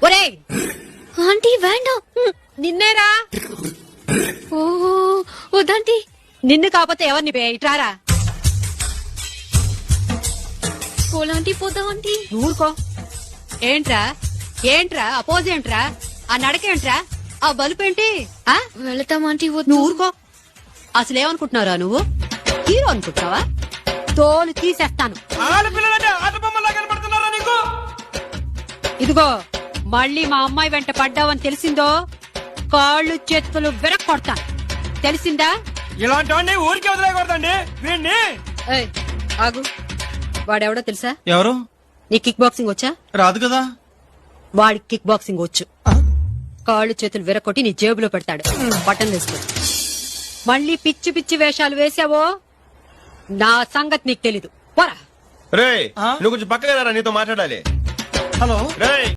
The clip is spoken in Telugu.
ఒరే ఆంటీ వేండా నిన్నేరా ఓ వద్దాంటీ నిన్ను కాకపోతే ఎవరిని బే ఇట్రారా పోలాంటి పోదా ఆంటీ ఊరుకో ఏంట్రా ఏంట్రా అపోజ్ ఏంట్రా ఆ నడకేంట్రా ఆ బలుపేంటి ఆ వెళతాం ఆంటీ వద్దు నువ్వు ఊరుకో అసలేమనుకుంటున్నారా నువ్వు హీరో అనుకుంటున్నావా తోలు తీసేస్తాను ఇదిగో మళ్ళీ మా అమ్మాయి వెంట పడ్డావని తెలిసిందో కాళ్ళు చేతులు విరక్కొడతాను తెలిసిందా ఇలాంటి ఊరికి వదిలేకూడదండి వీడిని. ఏయ్, ఆగు వాడెవడో తెలుసా ఎవరు? నీ కిక్ బాక్సింగ్ వచ్చా రాదు కదా. వాడికి కిక్ బాక్సింగ్ వచ్చు కాళ్ళు చేతులు విరక్కొట్టి నీ జేబులో పెడతాడు బటన్ వేసుకో మళ్ళీ పిచ్చి పిచ్చి వేషాలు వేసావో నా సంగతి నీకు తెలీదు పోరా రేయ్ నువ్వు కొంచెం పక్కగా రా, నీతో మాట్లాడాలి. హలో రేయ్